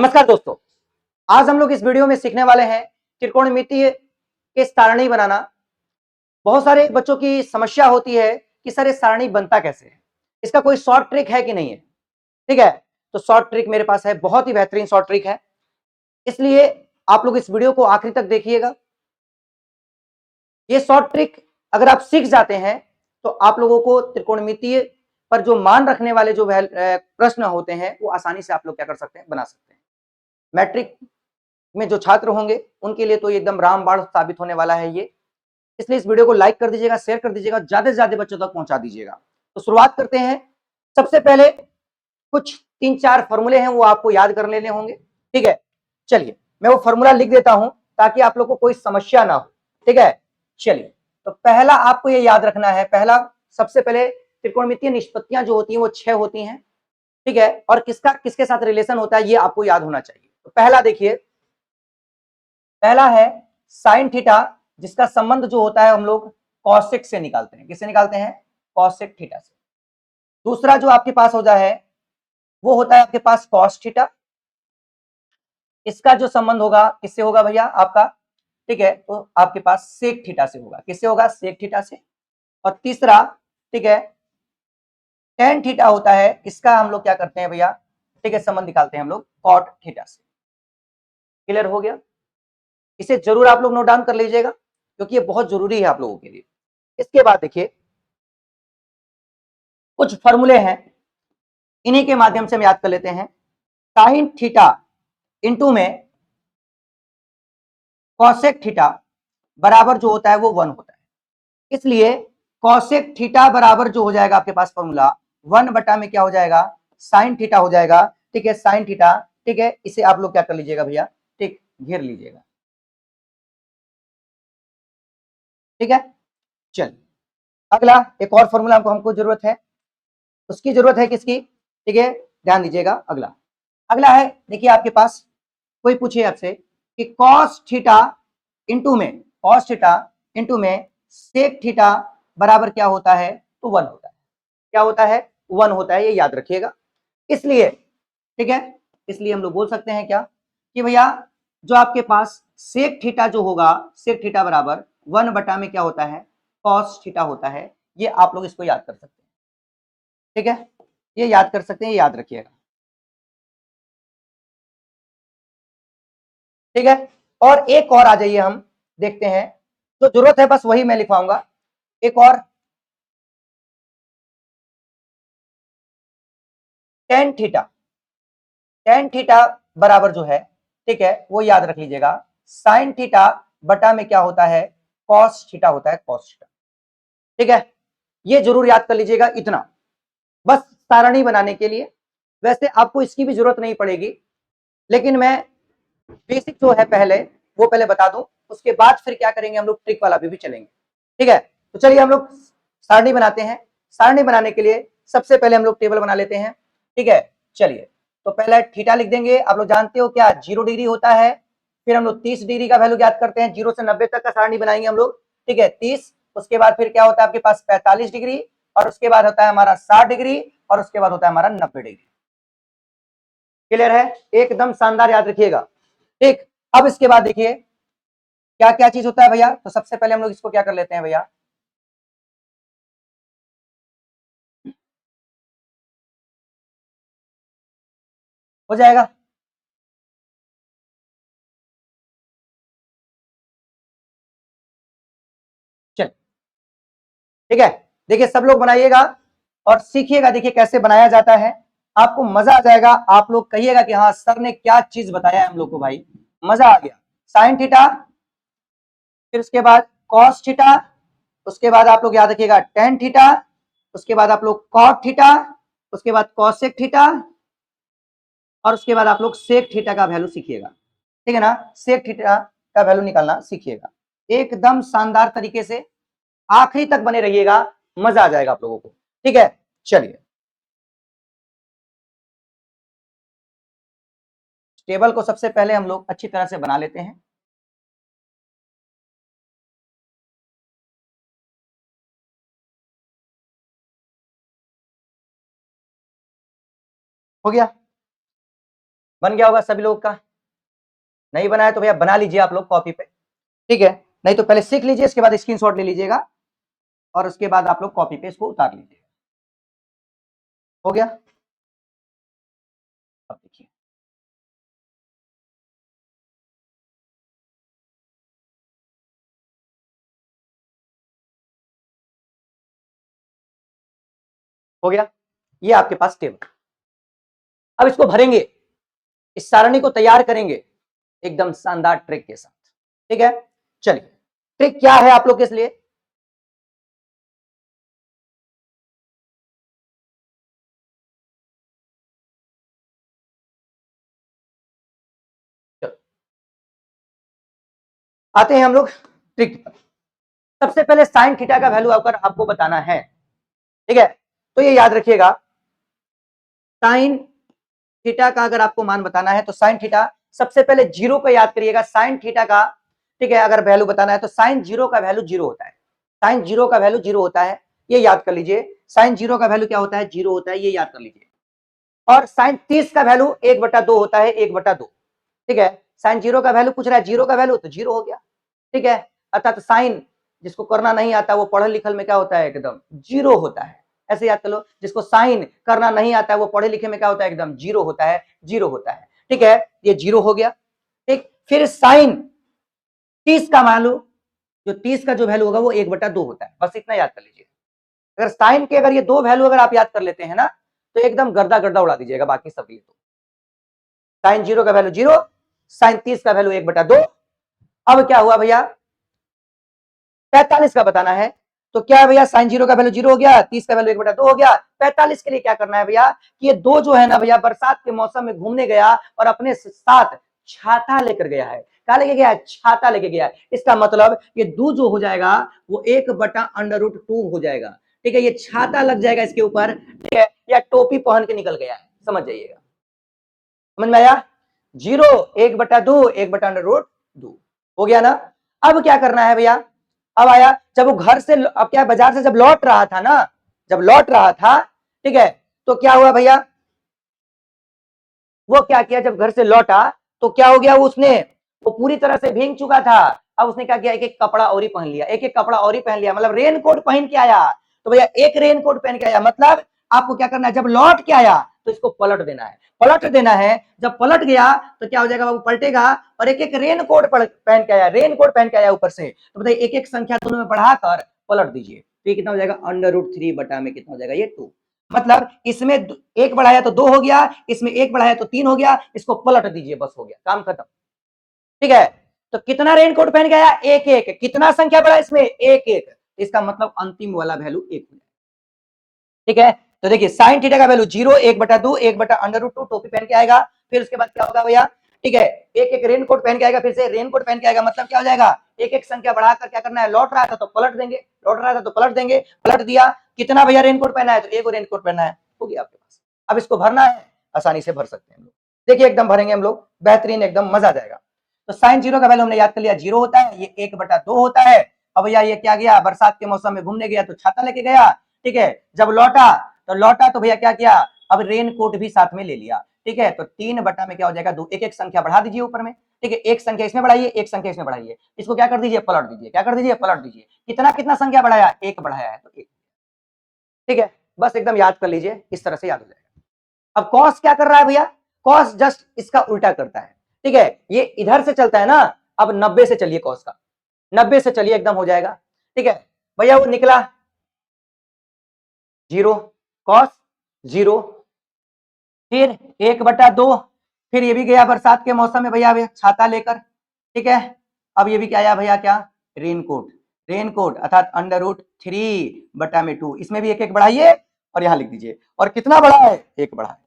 नमस्कार दोस्तों, आज हम लोग इस वीडियो में सीखने वाले हैं त्रिकोणमितीय के सारणी बनाना। बहुत सारे बच्चों की समस्या होती है कि सर ये सारणी बनता कैसे है, इसका कोई शॉर्ट ट्रिक है कि नहीं है। ठीक है, तो शॉर्ट ट्रिक मेरे पास है, बहुत ही बेहतरीन शॉर्ट ट्रिक है, इसलिए आप लोग इस वीडियो को आखिरी तक देखिएगा। ये शॉर्ट ट्रिक अगर आप सीख जाते हैं तो आप लोगों को त्रिकोणमितीय पर जो मान रखने वाले जो प्रश्न होते हैं वो आसानी से आप लोग क्या कर सकते हैं, बना सकते हैं। मैट्रिक में जो छात्र होंगे उनके लिए तो एकदम रामबाण साबित होने वाला है ये। इसलिए इस वीडियो को लाइक कर दीजिएगा, शेयर कर दीजिएगा, ज्यादा से ज्यादा बच्चों तक पहुंचा दीजिएगा। तो शुरुआत करते हैं। सबसे पहले कुछ 3-4 फॉर्मूले हैं वो आपको याद कर लेने होंगे। ठीक है, चलिए मैं वो फॉर्मूला लिख देता हूं ताकि आप लोग को कोई समस्या ना हो। ठीक है, चलिए तो पहला आपको ये याद रखना है। पहला, सबसे पहले त्रिकोणमितीय निष्पत्तियां जो होती हैं वो 6 होती हैं। ठीक है, और किसका किसके साथ रिलेशन होता है ये आपको याद होना चाहिए। तो पहला देखिए, पहला है साइन थीटा, जिसका संबंध जो होता है हम लोग कॉसेक से निकालते हैं। किससे निकालते हैं? कॉसेक थीटा से। दूसरा जो आपके पास होता है वो होता है आपके पास कॉस थीटा। इसका जो संबंध होगा किससे होगा भैया आपका? ठीक है, तो आपके पास सेक थीटा से होगा। किससे होगा? सेक थीटा से। और तीसरा, ठीक है, टेन थीटा होता है। इसका हम लोग क्या करते हैं भैया? ठीक है, संबंध निकालते हैं हम लोग कॉट थीटा से। क्लियर हो गया? इसे जरूर आप लोग नोट डाउन कर लीजिएगा क्योंकि ये बहुत जरूरी है आप लोगों के लिए। इसके बाद देखिए कुछ फॉर्मूले हैं, इन्हीं के माध्यम से हम याद कर लेते हैं। साइन थीटा इंटू में कॉसेक थीटा बराबर जो होता है वो 1 होता है। इसलिए कॉसेक थीटा बराबर जो हो जाएगा आपके पास फॉर्मूला 1 बटा में क्या हो जाएगा? साइन थीटा हो जाएगा। ठीक है, साइन थीटा। ठीक है, इसे आप लोग क्या कर लीजिएगा भैया? ठीक, घेर लीजिएगा। ठीक है, चलिए अगला एक और फॉर्मूला हमको जरूरत है। उसकी जरूरत है किसकी? ठीक है, ध्यान दीजिएगा। अगला अगला है, देखिए आपके पास कोई पूछे आपसे कि कॉस थीटा इंटू में, कॉस थीटा इंटू में सेक थीटा बराबर क्या होता है? तो 1 होता है। क्या होता है? 1 होता है, ये याद रखिएगा। इसलिए ठीक है, इसलिए हम लोग बोल सकते हैं क्या कि भैया जो आपके पास सेक थीटा जो होगा, सेक थीटा बराबर 1 बटा में क्या होता है? कॉस थीटा होता है। ये आप लोग इसको याद कर सकते हैं। ठीक है, ये याद कर सकते हैं, ये याद रखिएगा। ठीक है, और एक और आ जाइए, हम देखते हैं जो जरूरत है बस वही मैं लिखवाऊंगा। एक और टेन थीटा, टेन थीटा बराबर जो है, ठीक है, वो याद रख लीजिएगा। साइन थीटा बटा में क्या होता है? कॉस थीटा होता है, कॉस थीटा। ठीक है, ये जरूर याद कर लीजिएगा इतना, बस सारणी बनाने के लिए। वैसे आपको इसकी भी जरूरत नहीं पड़ेगी, लेकिन मैं बेसिक जो है पहले वो पहले बता दूं, उसके बाद फिर क्या करेंगे हम लोग, ट्रिक वाला भी चलेंगे। ठीक है, तो चलिए हम लोग सारणी बनाते हैं। सारणी बनाने के लिए सबसे पहले हम लोग टेबल बना लेते हैं। ठीक है, चलिए तो पहले थीटा लिख देंगे। आप लोग जानते हो क्या 0 डिग्री होता है। फिर हम लोग 30 डिग्री का वैल्यू याद करते हैं, 0 से 90 तक का सारणी बनाएंगे हम लोग। ठीक है, 30, उसके बाद फिर क्या होता है आपके पास 45 डिग्री, और उसके बाद होता है हमारा 60 डिग्री, और उसके बाद होता है हमारा 90 डिग्री। क्लियर है? एकदम शानदार, याद रखिएगा। ठीक, अब इसके बाद देखिए क्या क्या चीज होता है भैया। तो सबसे पहले हम लोग इसको क्या कर लेते हैं भैया, हो जाएगा। चल, ठीक है, देखिए सब लोग बनाइएगा और सीखिएगा। देखिए कैसे बनाया जाता है, आपको मजा आ जाएगा। आप लोग कहिएगा कि हाँ सर ने क्या चीज बताया है हम लोग को, भाई मजा आ गया। साइन थीटा, फिर उसके बाद कॉस थीटा, उसके बाद आप लोग याद रखिएगा टेन थीटा, उसके बाद आप लोग कॉट थीटा, उसके बाद कॉसेक थीटा, और उसके बाद आप लोग सेक थीटा का वैल्यू सीखिएगा। ठीक है ना, सेक थीटा का वैल्यू निकालना सीखिएगा। एकदम शानदार तरीके से आखिरी तक बने रहिएगा, मजा आ जाएगा आप लोगों को। ठीक है, चलिए टेबल को सबसे पहले हम लोग अच्छी तरह से बना लेते हैं। हो गया। बन गया होगा सभी लोग का? नहीं बनाया तो भैया बना लीजिए आप लोग कॉपी पे, ठीक है, नहीं तो पहले सीख लीजिए, इसके बाद स्क्रीनशॉट ले लीजिएगा और उसके बाद आप लोग कॉपी पे इसको उतार लीजिए। हो गया? अब देखिए, हो गया, ये आपके पास टेबल। अब इसको भरेंगे, इस सारणी को तैयार करेंगे एकदम शानदार ट्रिक के साथ, ठीक है। चलिए, ट्रिक क्या है आप लोग के लिए? चलो आते हैं हम लोग ट्रिक पर। सबसे पहले साइन थीटा का वैल्यू अगर आपको बताना है, ठीक है, तो ये याद रखिएगा, साइन थीटा का अगर आपको मान बताना है तो साइन थीटा सबसे पहले जीरो पे याद करिएगा, साइन थीटा का, ठीक है, अगर वैल्यू बताना है तो साइन जीरो का वैल्यू जीरो होता है, साइन जीरो का वैल्यू जीरो होता है, ये याद कर लीजिए, साइन जीरो का वैल्यू क्या होता है? जीरो होता है, ये याद कर लीजिए। और साइन 30 का वैल्यू 1/2 होता है, 1/2, ठीक है। साइन जीरो का वैल्यू पूछ रहा है, जीरो का वैल्यू तो जीरो हो गया, ठीक है। अर्थात साइन जिसको करना नहीं आता वो पढ़े लिखल में क्या होता है? एकदम जीरो होता है, ऐसे याद कर लो, जिसको साइन करना नहीं आता है वो पढ़े लिखे में क्या होता है? एकदम जीरो होता है, जीरो होता है, ठीक है, ये जीरो हो गया, ठीक। फिर साइन 30 का वैल्यू, जो 30 का जो वैल्यू होगा वो 1/2 होता है, बस इतना याद कर लीजिए। अगर साइन के अगर ये दो वैल्यू अगर आप याद कर लेते हैं ना तो एकदम गर्दा गर्दा उड़ा दीजिएगा बाकी सब। तो साइन जीरो का वैल्यू जीरो, साइन 30 का वैल्यू 1/2। अब क्या हुआ भैया? 45 का बताना है, तो क्या है भैया? साइन जीरो का वैल्यू जीरो हो गया, 30 का वैल्यू 1/2 हो गया। 45 के लिए क्या करना है भैया? कि ये दो जो है ना भैया, बरसात के मौसम में घूमने गया और अपने साथ छाता लेकर गया है। क्या लेके गया है? छाता लेके गया है। इसका मतलब ये दो जो हो जाएगा वो 1/√2 हो जाएगा, ठीक है। ये छाता लग जाएगा इसके ऊपर, ठीक है, या टोपी पहन के निकल गया है, समझ जाइएगा, समझ में आया? जीरो, 1/2, 1/√2 हो गया ना। अब क्या करना है भैया? अब आया जब वो घर से, अब क्या, बाजार से जब लौट रहा था ना, जब लौट रहा था, ठीक है, तो क्या हुआ भैया? वो क्या किया, जब घर से लौटा तो क्या हो गया? उसने, वो पूरी तरह से भीग चुका था। अब उसने क्या किया? एक एक कपड़ा और ही पहन लिया, एक एक कपड़ा और ही पहन लिया, मतलब रेन कोट पहन के आया। तो भैया एक रेन कोट पहन के आया, मतलब आपको क्या करना है? जब लौट के आया तो इसको पलट देना है, पलट देना है। जब पलट गया तो क्या हो जाएगा बाबू? पलटेगा और एक एक रेन कोट पहन के आया, रेन कोट पहन के आया ऊपर से। तो बताइए एक एक संख्या दोनों में बढ़ाकर पलट दीजिए, तो ये कितना हो जाएगा? √3 बटा में कितना हो जाएगा? ये 2। मतलब इसमें एक बढ़ाया तो दो हो गया, इसमें एक बढ़ाया तो तीन हो गया, इसको पलट दीजिए, बस हो गया, काम खत्म, ठीक है। तो कितना रेनकोट पहन के आया? एक एक। कितना संख्या बढ़ा इसमें? एक एक। इसका मतलब अंतिम वाला वैल्यू एक हो जाएगा, ठीक है। तो देखिए साइन थीटा का वैल्यू जीरो, 1/2, 1/√2 टोपी पहन के आएगा। फिर उसके बाद क्या होगा भैया? ठीक है, एक एक रेनकोट पहन के आएगा, फिर से रेनकोट पहन के आएगा, मतलब क्या हो जाएगा? एक एक संख्या बढ़ाकर क्या करना है? लौट रहा था तो पलट देंगे, लौट रहा था तो पलट देंगे, पलट दिया। कितना भैया रेनकोट पहना है? तो एक रेनकोट पहना है, हो गया आपके पास। अब इसको भरना है, आसानी से भर सकते हैं हम लोग, देखिए एकदम भरेंगे हम लोग, बेहतरीन, एकदम मजा आ जाएगा। तो साइन जीरो का वैल्यू हमने याद कर लिया, जीरो होता है, ये 1/2 होता है। अब भैया ये क्या गया? बरसात के मौसम में घूमने गया तो छाता लेके गया, ठीक है। जब लौटा तो भैया क्या किया? अब रेन कोट भी साथ में ले लिया, ठीक है। तो 3 बटा में क्या हो जाएगा? 2। एक एक संख्या बढ़ा दीजिए ऊपर में, ठीक है, एक संख्या इसमें बढ़ाइए, एक संख्या इसमें बढ़ाइए, इसको क्या कर दीजिए? पलट दीजिए, क्या कर दीजिए? पलट दीजिए। कितना कितना संख्या बढ़ाया? एक बढ़ाया है तो एक, ठीक है। बस एकदम याद कर लीजिए, इस तरह से याद हो जाएगा। अब कॉस क्या कर रहा है भैया? कॉस जस्ट इसका उल्टा करता है, ठीक है, ये इधर से चलता है ना। अब 90 से चलिए, कॉस का 90 से चलिए, एकदम हो जाएगा, ठीक है। भैया वो निकला जीरो, कॉस जीरो, फिर 1/2, फिर ये भी गया बरसात के मौसम में भैया छाता लेकर, ठीक है। अब ये भी क्या आया भैया? क्या? रेनकोट, रेनकोट अर्थात √3/2। इसमें भी एक एक बढ़ाइए और यहां लिख दीजिए। और कितना बढ़ा है? एक बढ़ा है,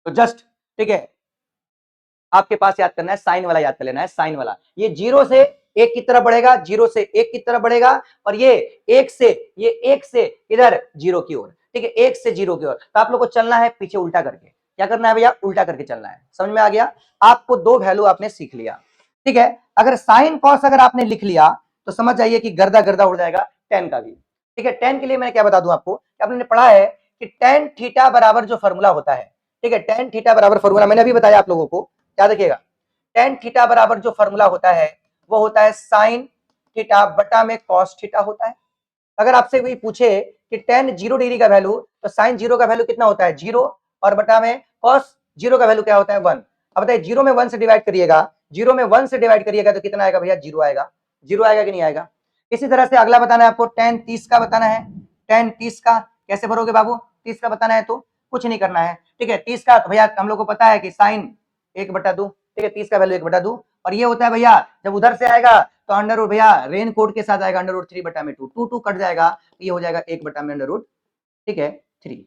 तो जस्ट, ठीक है, आपके पास याद करना है, साइन वाला याद कर लेना है, साइन वाला। ये जीरो से एक की तरफ बढ़ेगा, जीरो से एक की तरफ बढ़ेगा, और ये एक से, ये एक से इधर जीरो की ओर, ठीक है, एक से जीरो की ओर। तो आप लोग को चलना है पीछे उल्टा करके। क्या करना है भैया? उल्टा करके चलना है। समझ में आ गया? आपको दो वैल्यू आपने सीख लिया, ठीक है। अगर साइन कॉस अगर आपने लिख लिया तो समझ जाइए कि गर्दा गर्दा उड़ जाएगा टेन का भी, ठीक है। टेन के लिए मैं क्या बता दूं आपको, आपने पढ़ा है कि टेन थीटा बराबर जो फॉर्मूला होता है, ठीक है, टेन थीटा बराबर फॉर्मूला मैंने अभी बताया आप लोगों को, क्या देखिएगा, टेन थीटा बराबर जो फॉर्मूला होता है वो होता है साइन थीटा बटा में कॉस थीटा होता है। अगर आपसे कोई पूछे कि टेन 0 डिग्री का वैल्यू, तो साइन 0 का वैल्यू कितना होता है 0, और बटा में कॉस 0 का वैल्यू क्या होता है 1। अब बताइए 0 में 1 से डिवाइड करिएगा, 0 में 1 से डिवाइड करिएगा तो कितना आएगा भैया 0 आएगा। 0 आएगा कि नहीं आएगा। इसी तरह से अगला बताना है आपको, टेन 30 का बताना है। टेन 30 का कैसे भरोगे बाबू, 30 का बताना है तो कुछ नहीं करना है, ठीक है। 30 का तो भैया हम लोग को पता है कि साइन 1/2, ठीक है, 30 का वैल्यू 1/2, और ये होता है भैया जब उधर से आएगा तो अंडर रूट भैया रेन कोड के साथ आएगा, अंडर रूट 3/2, 2 कट जाएगा, ये हो जाएगा 1 में अंडर रूट, ठीक है 3।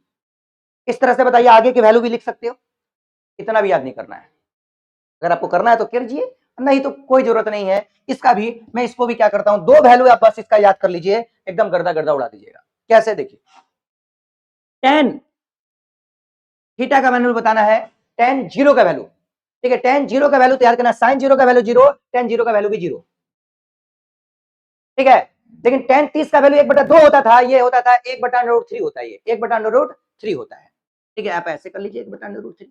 इस तरह से बताइए, आगे की वैल्यू भी लिख सकते हो, इतना भी याद नहीं करना है। अगर आपको करना है तो कीजिए, नहीं तो कोई जरूरत नहीं है। इसका भी मैं इसको भी क्या करता हूं, 2 वैल्यू आप बस इसका याद कर लीजिए, एकदम गर्दा गर्दा उड़ा दीजिएगा। कैसे, देखिए टेन थीटा का वैल्यू बताना है, टेन 0 का वैल्यू, ठीक है, टेन 0 का वैल्यू तैयार करना, साइन 0 का वैल्यू 0, टेन 0 का वैल्यू भी 0, ठीक है। लेकिन टेन 30 का वैल्यू 1/2 होता था, ये होता था 1/√3 होता है, ये 1/√3 होता है, ठीक है। आप ऐसे कर लीजिए 1/√3,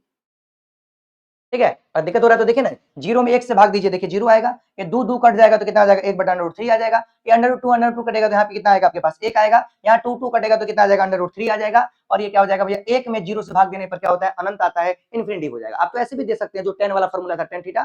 ठीक है। और दिक्कत हो रहा है तो देखिए ना, 0 में 1 से भाग दीजिए, देखिए 0 आएगा, ये 2 कट जाएगा तो कितना आ जाएगा 1/√3 आ जाएगा। ये अंडर रूट कटेगा तो यहाँ पे कितना आएगा आपके पास 1 आएगा, यहाँ 2 कटेगा तो कितना आ जाएगा अंडर रूट 3 आ जाएगा, और ये क्या हो जाएगा भैया 1 में 0 से भाग देने पर क्या होता है अनंत आता है, इन्फिनिटी हो जाएगा। आप तो ऐसे भी दे सकते हैं, जो 10 वाला फॉर्मूला था, टेन थीटा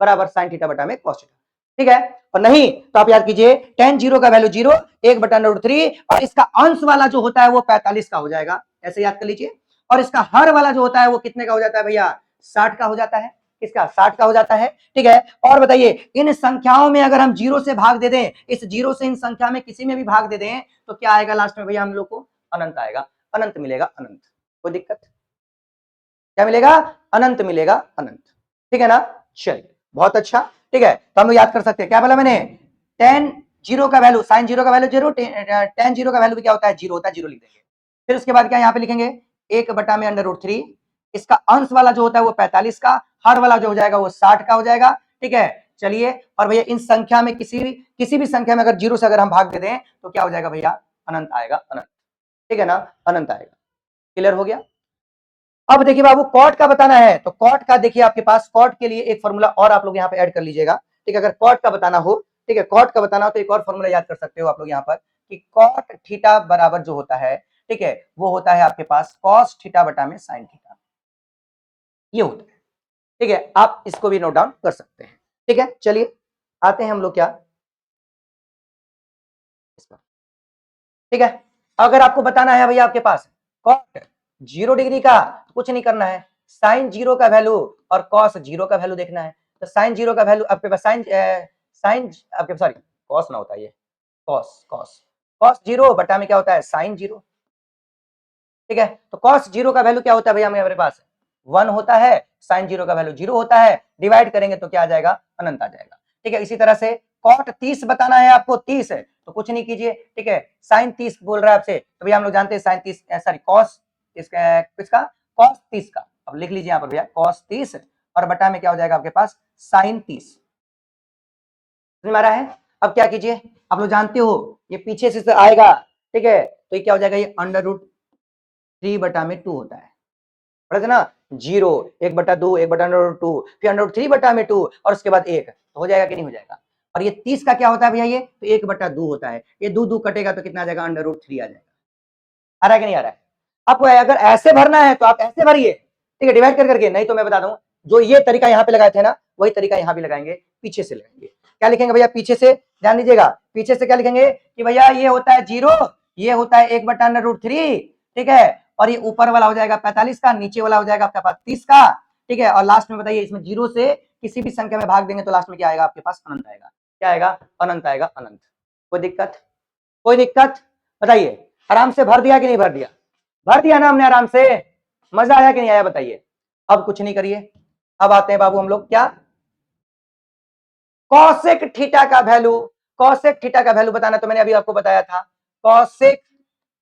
बराबर साइन थीटा बटा में कॉस थीटा, ठीक है। और नहीं तो आप याद कीजिए, टेन 0 का वैल्यू 0, 1/√3, और इसका अंश वाला जो होता है वो 45 का हो जाएगा, ऐसे याद कर लीजिए। और इसका हर वाला जो होता है वो कितने का हो जाता है भैया 60 का हो जाता है, इसका 60 का हो जाता है, ठीक है। और बताइए इन संख्याओं में अगर हम 0 से भाग दे दें, इस 0 से इन संख्या में किसी में भी भाग दे दें तो क्या आएगा लास्ट में भैया हम लोग को अनंत आएगा, अनंत मिलेगा, अनंत। कोई दिक्कत, क्या मिलेगा अनंत मिलेगा, अनंत, ठीक है ना। चलिए बहुत अच्छा, ठीक है। तो हम लोग याद कर सकते हैं, क्या बोला मैंने, टेन 0 का वैल्यू, साइन 0 का वैल्यू 0, टेन 0 का वैल्यू भी क्या होता है 0 होता है, 0 लिख देंगे। फिर उसके बाद क्या यहाँ पे लिखेंगे 1 में अंडर रूट 3, इसका अंश वाला जो होता है वो 45 का, हर वाला जो हो जाएगा वो 60 का हो जाएगा, ठीक है। चलिए, और भैया इन संख्या में किसी भी संख्या में अगर 0 से अगर हम भाग दे दें तो क्या हो जाएगा भैया अनंत आएगा, अनंत, ठीक है ना, अनंत आएगा। क्लियर हो गया। अब देखिए बाबू कॉट का बताना है, तो कॉट का देखिए आपके पास कॉट के लिए एक फॉर्मूला और आप लोग यहाँ पे ऐड कर लीजिएगा, ठीक है। अगर कॉट का बताना हो, ठीक है, कॉट का बताना हो तो एक और फॉर्मूला याद कर सकते हो आप लोग यहाँ पर, कि कॉट थीटा बराबर जो होता है, ठीक है, वो होता है आपके पास कॉस थीटा बटा में साइन थीटा, ये होता है, ठीक है। आप इसको भी नोट डाउन कर सकते हैं, ठीक है। चलिए आते हैं हम लोग क्या इस पर, ठीक है। अगर आपको बताना है भैया आपके पास कॉट 0 डिग्री का, कुछ नहीं करना है, साइन 0 का वैल्यू और कॉस 0 का वैल्यू देखना है। तो साइन 0 का वैल्यू आपके पास साइन आपके, सॉरी कॉस ना होता है ये, कॉस कॉस कॉस 0 बटा में क्या होता है साइन 0, ठीक है। तो कॉस 0 का वैल्यू क्या होता है भैया मेरे पास 1 होता है, साइन 0 का वैल्यू 0 होता है, डिवाइड करेंगे तो क्या आ जाएगा अनंत आ जाएगा, ठीक है। इसी तरह से कॉट 30 बताना है आपको, 30 है तो कुछ नहीं कीजिए, ठीक है। साइन 30 बोल रहा है आपसे, तो भैया हम लोग जानते हैं साइन 30 सॉरी कॉस इसका किसका कॉस 30 का, अब लिख लीजिए यहाँ पर भैया कॉस 30 और बटा में क्या हो जाएगा आपके पास साइन 30, समझ में आ रहा है। अब क्या कीजिए, आप लोग जानते हो ये पीछे से आएगा, ठीक है, तो ये क्या हो जाएगा, ये अंडर रूट 3 बटा में 2 होता है, पढ़े थे ना, 0 1/2 1/√2 फिर अंडर रूट 3 बटा में 2 और उसके बाद 1, तो हो जाएगा कि नहीं हो जाएगा। और ये 30 का क्या होता है भैया, ये तो 1/2 होता है, ये 2 कटेगा तो कितना आ जाएगा अंडर रूट 3 आ जाएगा। आ रहा है कि नहीं आ रहा है। आपको अगर ऐसे भरना है तो आप ऐसे भरिए, ठीक है, डिवाइड कर करके, नहीं तो मैं बता दूं जो ये तरीका यहाँ पे लगाए थे ना वही तरीका यहाँ भी लगाएंगे, पीछे से लगाएंगे। क्या लिखेंगे भैया पीछे से, ध्यान दीजिएगा, पीछे से क्या लिखेंगे कि भैया ये होता है 0, ये होता है 1/√3, ठीक है, और ये ऊपर वाला हो जाएगा 45 का, नीचे वाला हो जाएगा आपके पास 30 का, ठीक है। और लास्ट में बताइए इसमें 0 से किसी भी संख्या में भाग देंगे तो लास्ट में क्या आएगा आपके पास अनंत आएगा, क्या आएगा अनंत आएगा, अनंत। कोई दिक्कत, कोई दिक्कत बताइए। आराम से भर दिया कि नहीं भर दिया, भर दिया ना हमने आराम से, मजा आया कि नहीं आया बताइए। अब कुछ नहीं करिए, अब आते हैं बाबू हम लोग क्या कॉसेक थीटा का वैल्यू, कॉसेक थीटा का वैल्यू बताना, तो मैंने अभी आपको बताया था कॉसेक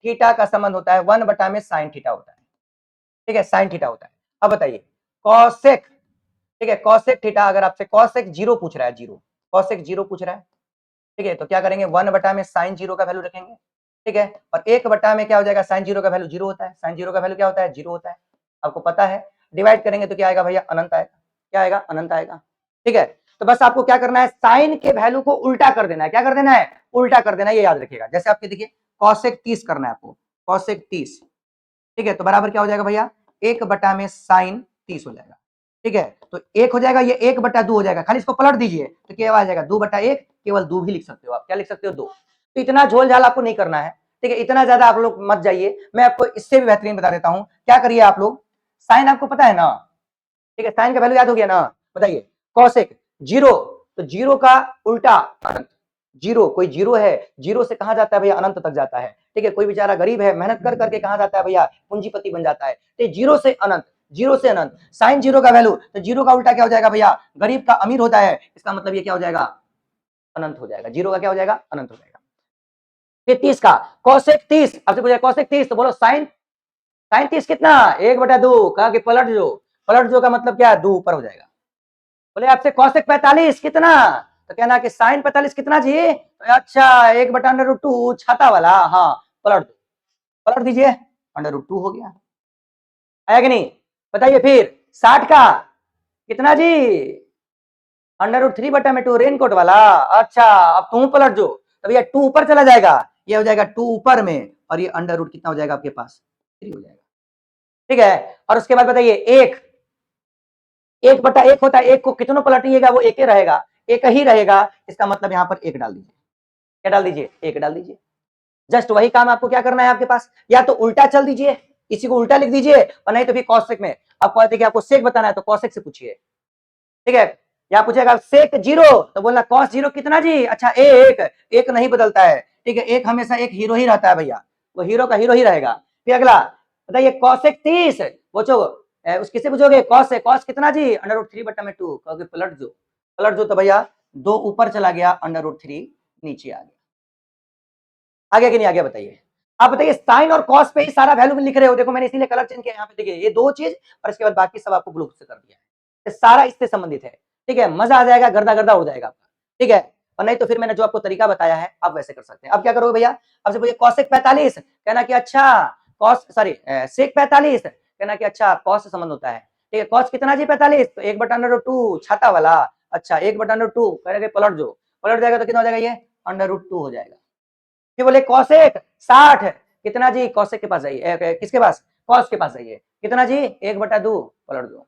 थीटा का संबंध होता है 1 बटा में साइन थीटा होता है, ठीक है, साइन थीटा होता है। अब बताइए कॉसेक, ठीक है, कॉसेक थीटा अगर आपसे कॉसेक 0 पूछ रहा है, 0 कॉसेक 0 पूछ रहा है, ठीक है, तो क्या करेंगे 1 बटा में साइन 0 का वैल्यू रखेंगे, ठीक है, और 1 बटा में क्या हो जाएगा साइन 0 का वैल्यू 0 होता है, साइन 0 का वैल्यू क्या होता है 0 होता है, आपको पता है, डिवाइड करेंगे तो क्या आएगा भैया अनंत आएगा, क्या आएगा, अनंत आएगा। ठीक है, तो बस आपको क्या करना है, साइन के वैल्यू को उल्टा कर देना है। क्या कर देना है, उल्टा कर देना है, ये याद रखिएगा। जैसे आपके देखिए कॉसेक 30 करना है आपको, कॉसेक 30, ठीक है, तो बराबर क्या हो जाएगा भैया, 1/में साइन 30 हो जाएगा। ठीक है, तो 1 हो जाएगा, ये 1/2 हो जाएगा, खाली इसको पलट दीजिए तो क्या आ जाएगा, 2/1, केवल 2 भी लिख सकते हो आप, क्या लिख सकते हो, 2। तो इतना झोल झाल आपको नहीं करना है, ठीक है, इतना ज्यादा आप लोग मत जाइए, मैं आपको इससे भी बेहतरीन बता देता हूं। क्या करिए आप लोग, साइन आपको पता है ना, ठीक है, साइन का वैल्यू याद हो गया ना, बताइए, कॉसेक 0, तो 0 का उल्टा अनंत, 0, कोई 0 है, 0 से कहां जाता है भैया, अनंत तक जाता है। ठीक है, कोई बेचारा गरीब है, मेहनत कर करके कहां जाता है भैया, पूंजीपति बन जाता है। तो 0 से अनंत, 0 से अनंत, साइन 0 का वैल्यू, तो 0 का उल्टा क्या हो जाएगा भैया, गरीब का अमीर होता है, इसका मतलब ये क्या हो जाएगा, अनंत हो जाएगा। 0 का क्या हो जाएगा, अनंत हो जाएगा। फिर 30 का कॉसेक 30, आपसे पूछा कॉसेक 30, तो बोलो साइन, साइन 30 कितना, 1/2, कहा कि पलट जो, पलट जो का मतलब क्या है, 2 ऊपर हो जाएगा। बोले आपसे कॉसेक 45 कितना, तो कहना कि साइन 45 कितना जी, अच्छा 1/√2 छाता वाला, हाँ पलट दो, पलट दीजिए, √2 हो गया, आया कि नहीं, बताइए। फिर 60 का कितना जी, √3/2 रेनकोट वाला, अच्छा अब तुम पलट जो, तो भैया 2 ऊपर चला जाएगा, ये हो जाएगा 2 ऊपर में, और ये अंडर कितना हो जाएगा आपके पास, 3 हो जाएगा। ठीक है, और उसके बाद बताइए 1/1 होता है, 1 को कितनों पलटिएगा वो एक ही रहेगा, एक ही रहेगा, इसका मतलब यहाँ पर 1 डाल दीजिए, क्या डाल दीजिए, 1 डाल दीजिए। जस्ट वही काम आपको क्या करना है आपके पास, या तो उल्टा चल दीजिए, इसी को उल्टा लिख दीजिए, और नहीं तो फिर कॉसेक में आपको देखिए, आपको सेक बताना है तो कॉसेक से पूछिए। ठीक है, या पूछेगा सेक 0, तो बोलना कॉस 0 कितना जी, अच्छा 1, 1 नहीं बदलता है, ठीक है, 1 हमेशा एक हीरो ही रहता है भैया, वो हीरो का हीरो ही रहेगा। फिर अगला बताइए कॉसेक 30, पूछो उस किससे पूछोगे, कॉस से, कॉस कितना जी, √3/2, कहोगे पलट दो, पलट दो, तो भैया 2 ऊपर चला गया, √3 नीचे आ गया, आ गया कि नहीं आ गया, बताइए। आप बताइए साइन और कॉस पे ही सारा वैल्यू लिख रहे हो, देखो मैंने इसीलिए कलर चेंज किया, यहाँ पे देखिए ये 2 चीज, और इसके बाद बाकी सब आपको ब्लू से कर दिया है, सारा इससे संबंधित है। ठीक है, मजा आ जाएगा, गर्दा गर्दा उड़ जाएगा आपका। ठीक है, और नहीं तो फिर मैंने जो आपको तरीका बताया है आप वैसे कर सकते हैं। अब क्या करोगे भैया, अब से बोलिए कॉसेक 45, कहना कि अच्छा कॉस, सॉरी सेक 45, कहना कि अच्छा कॉस से संबंध होता है। ठीक है, कॉस कितना जी 45, तो 1/√2 छाता वाला, अच्छा 1/√2 कहेंगे पलट जो, पलट जाएगा तो कितना हो जाएगा, ये √2 हो जाएगा। फिर बोले कॉसेक 60 कितना जी, कॉसेक के पास जाइए, किसके पास, कॉस के पास जाइए, कितना जी 1/2, पलट दो,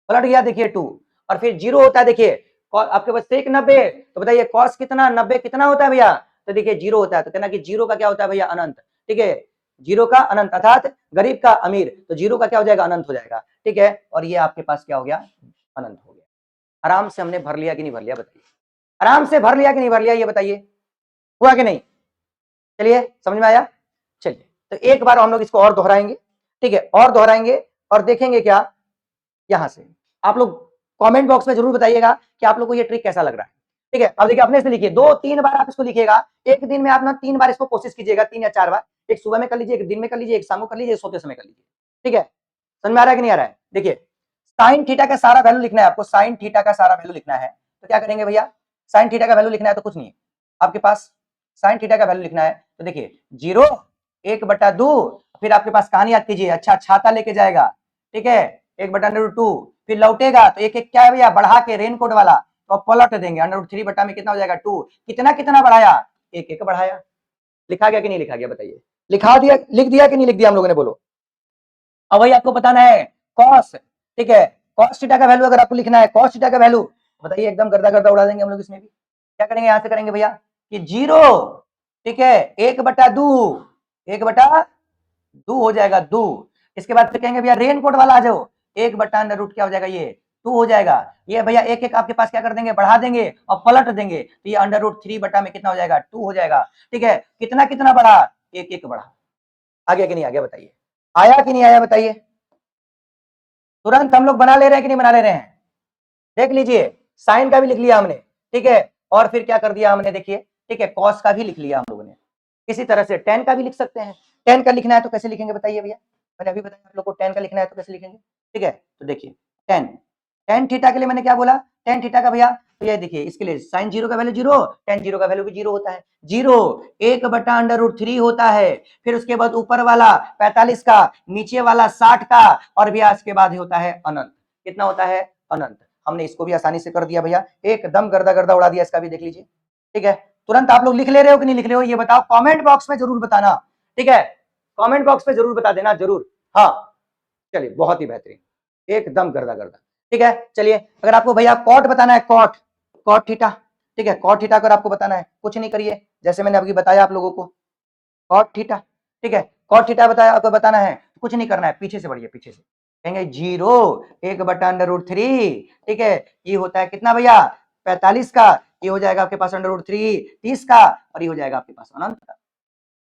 पलट गया देखिए 2, और फिर 0 होता है, देखिए आपके पास सेक 90, तो बताइए कॉस कितना, 90 कितना होता है भैया, तो देखिए 0 होता है, तो कहना कि 0 का क्या होता है भैया, अनंत। ठीक है, 0 का अनंत अर्थात गरीब का अमीर, तो 0 का क्या हो जाएगा, अनंत हो जाएगा। ठीक है, और ये आपके पास क्या हो गया, अनंत हो गया। आराम से हमने भर लिया कि नहीं भर लिया, बताइए, आराम से भर लिया कि नहीं भर लिया, ये बताइए, हुआ कि नहीं, चलिए समझ में आया। चलिए तो एक बार हम लोग इसको और दोहराएंगे, ठीक है, और दोहराएंगे और देखेंगे क्या, यहां से आप लोग कमेंट बॉक्स में जरूर बताइएगा कि आप लोग को ये ट्रिक कैसा लग रहा है। ठीक है, अब देखिए अपने से लिखिए, 2-3 बार आप इसको लिखिएगा, एक दिन में आप ना 3 बार इसको कोशिश कीजिएगा, 3 या 4 बार, एक सुबह में कर लीजिए, एक दिन में कर लीजिए, एक शाम को कर लीजिए, सोते समय कर लीजिए। ठीक है, समझ में आ रहा है कि नहीं आ रहा है, देखिए साइन थीटा का सारा वैल्यू लिखना है आपको, साइन थीटा का सारा वैल्यू लिखना है, तो क्या करेंगे भैया, साइन थीटा का वैल्यू लिखना है तो कुछ नहीं है आपके पास, साइन थीटा का वैल्यू लिखना है, तो देखिए 0, 1/2, फिर आपके पास कहानी याद कीजिए, अच्छा छाता लेके जाएगा, ठीक है, 1/2, फिर लौटेगा तो एक एक क्या है भैया, बढ़ा के रेनकोट वाला, तो पलट देंगे, √3 में कितना हो जाएगा 2, कितना कितना बढ़ाया, 1 बढ़ाया। लिखा गया कि नहीं लिखा गया, बताइए, लिखा दिया, लिख दिया कि नहीं लिख दिया हम लोगों ने, बोलो। अब वही आपको बताना है कॉस, ठीक है, कॉस थीटा का वैल्यू अगर आपको लिखना है, कॉस थीटा का वैल्यू बताइए, एकदम गर्दा गर्दा उड़ा देंगे हम लोग इसमें भी। क्या करेंगे, यहां से करेंगे भैया कि 0, ठीक है, 1/2, 1/2 हो जाएगा 2, इसके बाद फिर कहेंगे भैया रेनकोट वाला आ जाओ, 1/√, क्या हो जाएगा ये 2 हो जाएगा, ये भैया एक एक आपके पास क्या कर देंगे, बढ़ा देंगे और पलट देंगे, तो ये √3 में कितना हो जाएगा, 2 हो जाएगा। ठीक है, कितना कितना बढ़ा, एक एक बढ़ा, आ गया कि नहीं आ गया, बताइए, आया कि नहीं आया, बताइए, तुरंत हम लोग बना ले रहे हैं कि नहीं बना ले रहे हैं, देख लीजिए, साइन का भी लिख लिया हमने, ठीक है, और फिर क्या कर दिया हमने, देखिए, ठीक है, कॉस का भी लिख लिया हम लोगों ने, इसी तरह से टेन का भी लिख सकते हैं, टेन का लिखना है तो कैसे लिखेंगे, बताइए भैया, मैंने अभी बताया आप लोग को, टेन का लिखना है तो कैसे लिखेंगे। ठीक है, तो देखिए टेन, टेन थीटा के लिए मैंने क्या बोला, टेन थीटा का भैया, तो ये देखिए इसके लिए साइन 0 का वैल्यू 0, टेन 0 का वैल्यू भी 0 होता है, 0 1/√3 होता है, फिर उसके बाद ऊपर वाला 45 का, नीचे वाला 60 का, और भैया इसके बाद ही होता है अनंत, कितना होता है, अनंत। हमने इसको भी आसानी से कर दिया भैया, एकदम गर्दा गर्दा उड़ा दिया, इसका भी देख लीजिए। ठीक है, तुरंत आप लोग लिख ले रहे हो कि नहीं लिख रहे हो ये बताओ, कमेंट बॉक्स में जरूर बताना। ठीक है, कमेंट बॉक्स में जरूर बता देना जरूर। हाँ चलिए, बहुत ही बेहतरीन, एकदम गर्दा गर्दा। ठीक है, चलिए अगर आपको भैया कॉट बताना है, कॉट, कॉट थीटा, ठीक है, कॉट थीटा अगर आपको बताना है, कुछ नहीं करिए, जैसे मैंने अभी बताया आप लोगों को, कॉट थीटा। ठीक है, कॉट थीटा बताया आपको बताना है, कुछ नहीं करना है, पीछे से बढ़िए, पीछे से कहेंगे 0 1/√3। ठीक है, ये होता है कितना भैया, 45 का, ये हो जाएगा आपके पास √3 30 का, और ये हो जाएगा आपके पास अनंत का,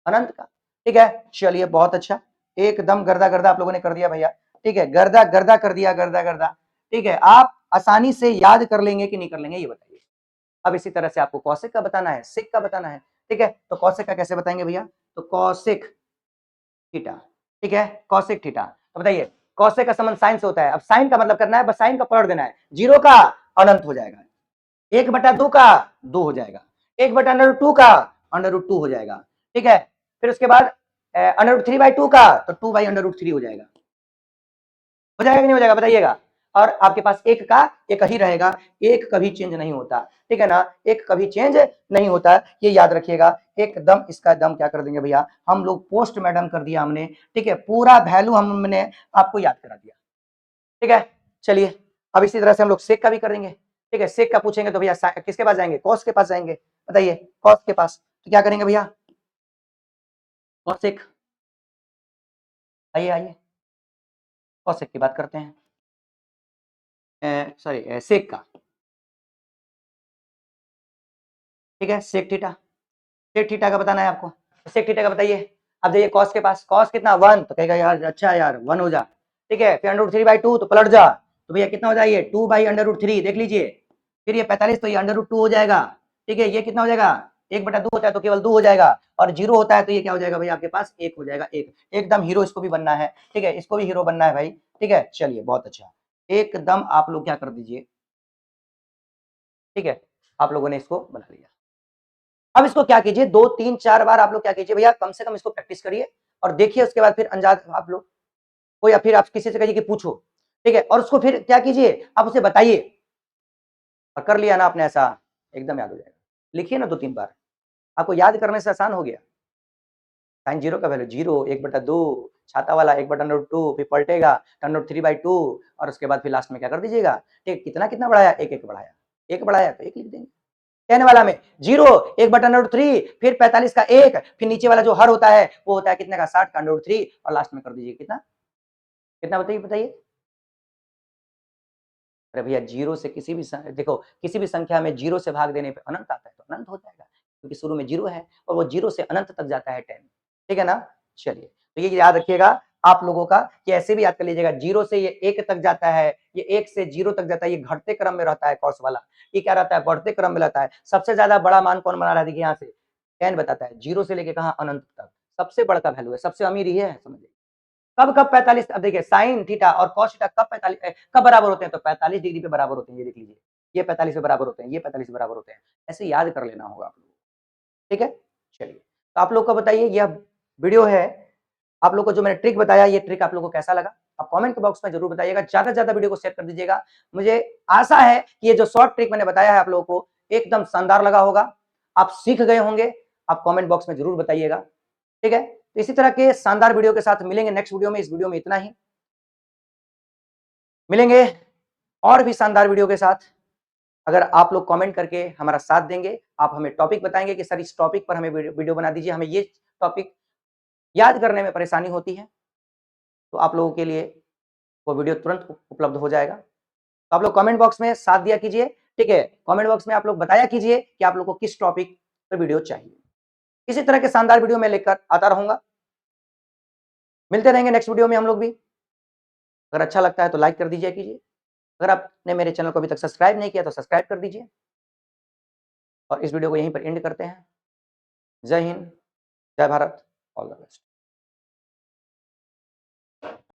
अनंत का। ठीक है, चलिए बहुत अच्छा, एकदम गर्दा गर्दा आप लोगों ने कर दिया भैया। ठीक है, गर्दा गर्दा कर दिया, गर्दा गर्दा। ठीक है, आप आसानी से याद कर लेंगे कि नहीं कर लेंगे ये बताइए। अब इसी तरह से आपको कौशिक का बताना है, सिक का बताना है। ठीक है, तो कौशिक का कैसे बताएंगे भैया, तो कौशिक थीटा। ठीक है, कौशिक थीटा, तो बताइए कौशिक का संबंध साइन से होता है। अब साइन का मतलब करना है, बस साइन का पलट देना है, 0 का अनंत हो जाएगा, 1/2 का 2 हो जाएगा, 1/√2 का √2 हो जाएगा। ठीक है, फिर उसके बाद √3/2 का, तो 2/√3 हो जाएगा। हो जाएगा कि नहीं हो जाएगा बताइएगा। और आपके पास एक का एक ही रहेगा, एक कभी चेंज नहीं होता। ठीक है ना, एक कभी चेंज नहीं होता, ये याद रखिएगा। एकदम इसका दम क्या कर देंगे भैया, हम लोग पोस्ट मैडम कर दिया हमने। ठीक है, पूरा वैल्यू हमने आपको याद करा दिया। ठीक है, चलिए अब इसी तरह से हम लोग सेक का भी करेंगे। ठीक है, सेक का पूछेंगे तो भैया किसके पास जाएंगे, कॉस के पास जाएंगे। बताइए कॉस के पास, तो क्या करेंगे भैया, कॉसेक, आइए आइए कॉसेक की बात करते हैं, सॉरी सेक का। ठीक है, सेक थीटा, सेक थीटा का बताना है आपको, सेक थीटा का बताइए। अब जाइए कॉस के पास, कॉस कितना 1, तो कहेगा यार अच्छा यार 1 हो जा। ठीक है, फिर √3/2 तो पलट जा, तो भैया कितना हो जाएगा, 2/√3 देख लीजिए। फिर ये 45 तो ये √2 हो जाएगा। ठीक है, ये कितना हो जाएगा, 1/2 होता है तो केवल 2 हो जाएगा, और 0 होता है तो ये क्या हो जाएगा भैया आपके पास 1 हो जाएगा, 1। एकदम हीरो इसको भी बनना है। ठीक है, इसको भी हीरो बनना है भाई। ठीक है, चलिए बहुत अच्छा, एकदम आप लोग क्या कर दीजिए। ठीक है, आप लोगों ने इसको बना लिया। अब इसको क्या कीजिए, 2 3 4 बार आप लोग क्या कीजिए भैया, कम से कम इसको प्रैक्टिस करिए, और देखिए उसके बाद फिर अंदाज आप लोग को, या फिर आप किसी से कहिए कि पूछो। ठीक है, और उसको फिर क्या कीजिए, आप उसे बताइए, और कर लिया ना आपने ऐसा, एकदम याद हो जाएगा। लिखिए ना 2 3 बार, आपको याद करने से आसान हो गया। साइन 0 का वैल्यू 0, 1/2, छाता वाला 1/√2, फिर पलटेगा √3/2, और उसके बाद फिर लास्ट में क्या कर दीजिएगा, ठीक, कितना कितना बढ़ाया, 1 1 बढ़ाया, 1 बढ़ाया तो 1 लिख देंगे। कहने वाला में 0, 1/√3, फिर 45 का 1, फिर नीचे वाला जो हर होता है वो होता है कितने का, 60 का √3, और लास्ट में कर दीजिए कितना, कितना बताइए बताइए। अरे भैया 0 से किसी भी देखो किसी भी संख्या में 0 से भाग देने पे अनंत आता है तो अनंत हो जाएगा, क्योंकि शुरू में 0 है और वो 0 से अनंत तक जाता है 10। ठीक है ना, चलिए तो ये याद रखिएगा आप लोगों का, कि ऐसे भी याद कर लीजिएगा, 0 से ये 1 तक जाता है, ये 1 से 0 तक जाता है, ये घटते क्रम में रहता है कॉस वाला, ये क्या रहता है, बढ़ते क्रम में रहता है। सबसे ज्यादा बड़ा मान कौन बना रहा है, देखिए यहाँ से 10 बताता है, 0 से लेके कहा अनंत तक सबसे बड़ा वैल्यू है, सबसे अमीर ही है, समझिए। कब कब 45, अब देखिए साइन थीटा और कॉस थीटा कब 45 कब बराबर होते हैं, तो 45 डिग्री पे बराबर होते हैं, ये देख लीजिए, ये 45 पे बराबर होते हैं, ये 45 पे बराबर होते हैं, ऐसे याद कर लेना होगा आप लोगों को। ठीक है, चलिए तो आप लोग को बताइए यह वीडियो है, आप लोग को जो मैंने ट्रिक बताया, ये ट्रिक आप लोग को कैसा लगा, आप कमेंट के बॉक्स में जरूर बताइएगा, ज्यादा से ज्यादा वीडियो को शेयर कर दीजिएगा। मुझे आशा है कि ये जो शॉर्ट ट्रिक मैंने बताया है आप लोगों को एकदम शानदार लगा होगा, आप सीख गए होंगे, आप कमेंट बॉक्स में जरूर बताइएगा। ठीक है, तो इसी तरह के शानदार वीडियो के साथ मिलेंगे नेक्स्ट वीडियो में। इस वीडियो में इतना ही, मिलेंगे और भी शानदार वीडियो के साथ। अगर आप लोग कमेंट करके हमारा साथ देंगे, आप हमें टॉपिक बताएंगे कि सर इस टॉपिक पर हमें वीडियो बना दीजिए, हमें ये टॉपिक याद करने में परेशानी होती है, तो आप लोगों के लिए वो वीडियो तुरंत उपलब्ध हो जाएगा। तो आप लोग कमेंट बॉक्स में साथ दिया कीजिए। ठीक है, कमेंट बॉक्स में आप लोग बताया कीजिए कि आप लोग को किस टॉपिक पर वीडियो चाहिए। इसी तरह के शानदार वीडियो मैं लेकर आता रहूंगा, मिलते रहेंगे नेक्स्ट वीडियो में हम लोग भी। अगर अच्छा लगता है तो लाइक कर दीजिए कीजिए, अगर आपने मेरे चैनल को अभी तक सब्सक्राइब नहीं किया तो सब्सक्राइब कर दीजिए, और इस वीडियो को यहीं पर एंड करते हैं। जय हिंद, जय भारत, ऑल द बेस्ट।